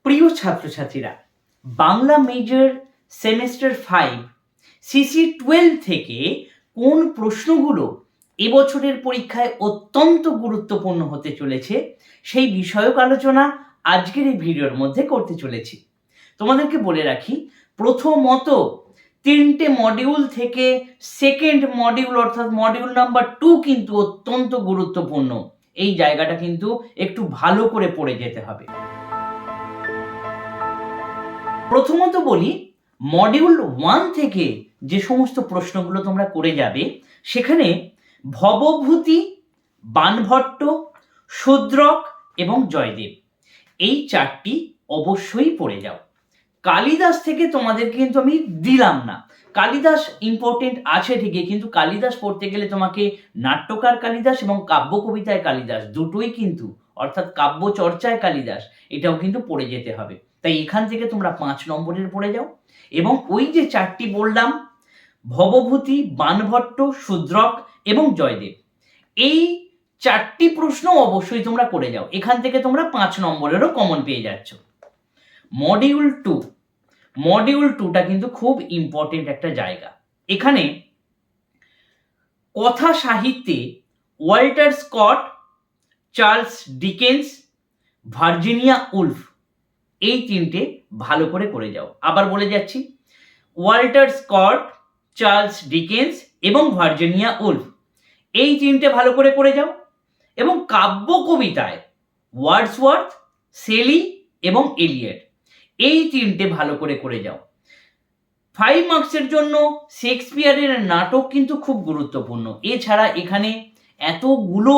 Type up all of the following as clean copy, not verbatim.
প্রিয় ছাত্রছাত্রীরা, Bangla major semester 5 CC 12 থেকে কোন প্রশ্নগুলো এবছরের পরীক্ষায় অত্যন্ত গুরুত্বপূর্ণ হতে চলেছে সেই বিষয়ক আলোচনা আজকের এই ভিডিওর মধ্যে করতে চলেছি। তোমাদেরকে বলে রাখি, প্রথমত 3টে মডিউল থেকে সেকেন্ড মডিউল অর্থাৎ মডিউল নাম্বার 2 কিন্তু অত্যন্ত গুরুত্বপূর্ণ। এই জায়গাটা কিন্তু একটু ভালো করে পড়ে যেতে হবে। প্রথমত বলি, মডিউল 1 থেকে যে সমস্ত প্রশ্নগুলো তোমরা করে যাবে সেখানে ভবভূতি, বাণভট্ট, শূদ্রক এবং জয়দেব এই 4টি অবশ্যই পড়ে যাও। কালিদাস থেকে তোমাদেরকে কিন্তু আমি দিলাম না। কালিদাস ইম্পর্টেন্ট আছে ঠিকই, কিন্তু কালিদাস পড়তে গেলে তোমাকে নাট্যকার কালিদাস এবং কাব্য কবিতায় কালিদাস দুটোই কিন্তু, অর্থাৎ কাব্য চর্চায় কালিদাস, এটাও কিন্তু পড়ে যেতে হবে। তাই এখান থেকে তোমরা 5 নম্বরের পড়ে যাও এবং ওই যে 4টি বললাম, ভবভূতি, বাণভট্ট, শূদ্রক এবং জয়দেব, এই 4টি প্রশ্ন অবশ্যই তোমরা করে যাও। এখান থেকে তোমরা 5 নম্বরেরও কমন পেয়ে যাচ্ছ। মডিউল 2টা কিন্তু খুব ইম্পর্টেন্ট একটা জায়গা। এখানে কথা সাহিত্যে Walter Scott, Charles Dickens, Virginia Wolf এই 3টে ভালো করে করে যাও। আবার বলে যাচ্ছি, ওয়াল্টার স্কট, চার্লস ডিকেন্স এবং ভার্জিনিয়া উলফ এই 3টে ভালো করে করে যাও। এবং কাব্য কবিতায় ওয়ার্ডসওয়ার্থ, শেলি এবং এলিয়ট এই 3টে ভালো করে করে যাও। 5 মার্কসের জন্য শেক্সপিয়ারের নাটক কিন্তু খুব গুরুত্বপূর্ণ। এছাড়া এখানে এতগুলো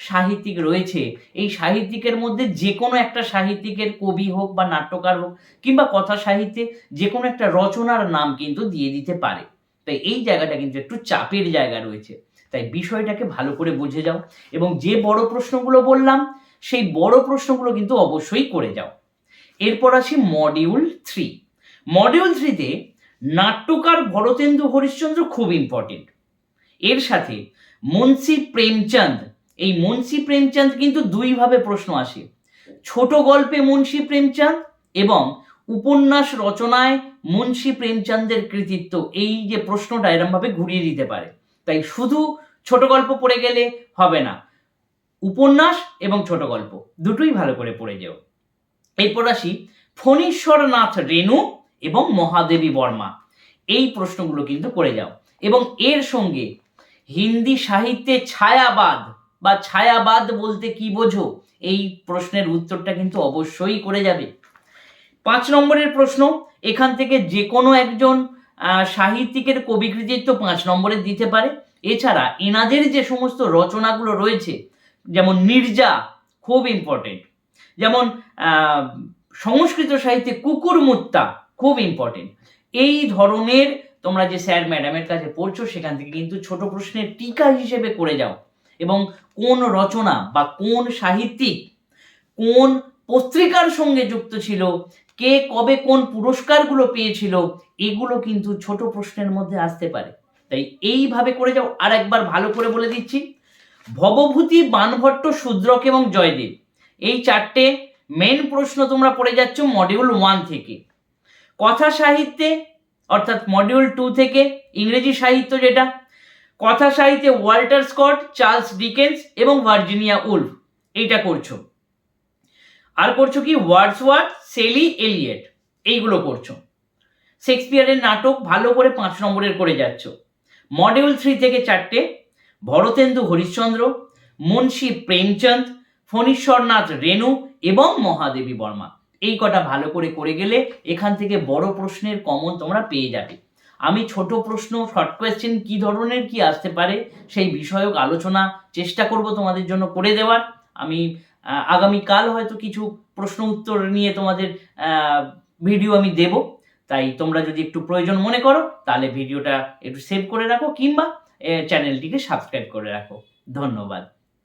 সাহিত্যিক রয়েছে, এই সাহিত্যিকের মধ্যে যে কোনো একটা সাহিত্যিকের, কবি হোক বা নাট্যকার হোক কিংবা কথা সাহিত্যে যে কোনো একটা রচনার নাম কিন্তু দিয়ে দিতে পারে। তাই এই জায়গাটা কিন্তু একটু চাপের জায়গা রয়েছে। তাই বিষয়টাকে ভালো করে বুঝে যাও এবং যে বড় প্রশ্নগুলো বললাম সেই বড় প্রশ্নগুলো কিন্তু অবশ্যই করে যাও। এরপর আসি মডিউল 3। মডিউল 3তে নাট্যকার ভরতেন্দু হরিশ্চন্দ্র খুব ইম্পর্টেন্ট। এর সাথে মুন্সি প্রেমচাঁদ, এই মুন্সি প্রেমচাঁদ কিন্তু দুইভাবে প্রশ্ন আসে। ছোট গল্পে মুন্সি প্রেমচাঁদ এবং উপন্যাস রচনায় মুন্সি প্রেমচাঁদের কৃতিত্ব, এই যে প্রশ্নটা এরমভাবে ঘুরিয়ে দিতে পারে। তাই শুধু ছোট গল্প পড়ে গেলে হবে না, উপন্যাস এবং ছোট গল্প দুটোই ভালো করে পড়ে যেও। এরপর আসি ফণীশ্বরনাথ রেণু এবং মহাদেবী বর্মা, এই প্রশ্নগুলো কিন্তু করে যাও। এবং এর সঙ্গে হিন্দি সাহিত্যে ছায়াবাদ বা ছায়াবাদ বলতে কি বোঝো, এই প্রশ্নের উত্তরটা কিন্তু অবশ্যই করে যাবে। 5 নম্বরের প্রশ্ন, এখান থেকে যে কোনো একজন সাহিত্যিকের কবি কৃতিত্ব 5 নম্বরের দিতে পারে। এছাড়া এনাদের যে সমস্ত রচনাগুলো রয়েছে, যেমন মির্জা খুব ইম্পর্টেন্ট, যেমন সংস্কৃত সাহিত্যে কুকুরমুত্তা খুব ইম্পর্টেন্ট। এই ধরনের তোমরা যে স্যার ম্যাডামের কাছে পড়ছো সেখান থেকে কিন্তু ছোট প্রশ্নের টিকা হিসেবে করে যাও। এবং কোন রচনা বা কোন সাহিত্যিক কোন পত্রিকার সঙ্গে যুক্ত ছিল, কে কবে কোন পুরস্কারগুলো পেয়েছিল, এগুলো কিন্তু ছোট প্রশ্নের মধ্যে আসতে পারে। তাই এইভাবে করে যাও। আর একবার ভালো করে বলে দিচ্ছি, ভবভূতি, বাণভট্ট, শূদ্রক এবং জয়দেব এই 4টে মেন প্রশ্ন তোমরা পড়ে যাচ্ছ মডিউল 1 থেকে। কথা সাহিত্যে অর্থাৎ মডিউল 2 থেকে ইংরেজি সাহিত্য, যেটা কথা সাহিত্যে ওয়াল্টার স্কট, চার্লস ডিকেন্স এবং ভার্জিনিয়া উলফ এইটা করছো। আর করছো কি ওয়ার্ডসওয়ার্থ, শেলি, এলিয়ট এইগুলো করছো। শেক্সপিয়ারের নাটক ভালো করে 5 নম্বরের করে যাচ্ছ। মডিউল 3 থেকে 4টে ভরতেন্দু হরিশ্চন্দ্র, মুন্সি প্রেমচাঁদ, ফণীশ্বরনাথ রেণু এবং মহাদেবী বর্মা এই কটা ভালো করে করে গেলে এখান থেকে বড় প্রশ্নের কমন তোমরা পেয়ে যাবে। আমি ছোট প্রশ্ন, শর্ট কোয়েশ্চেন কি ধরনের কি আসতে পারে সেই বিষয়ক আলোচনা চেষ্টা করব তোমাদের জন্য করে দেওয়ার। আমি আগামীকাল হয়তো কিছু প্রশ্ন উত্তর নিয়ে তোমাদের ভিডিও আমি দেব। তাই তোমরা যদি একটু প্রয়োজন মনে করো তাহলে ভিডিওটা একটু সেভ করে রাখো কিংবা চ্যানেলটিকে সাবস্ক্রাইব করে রাখো। ধন্যবাদ।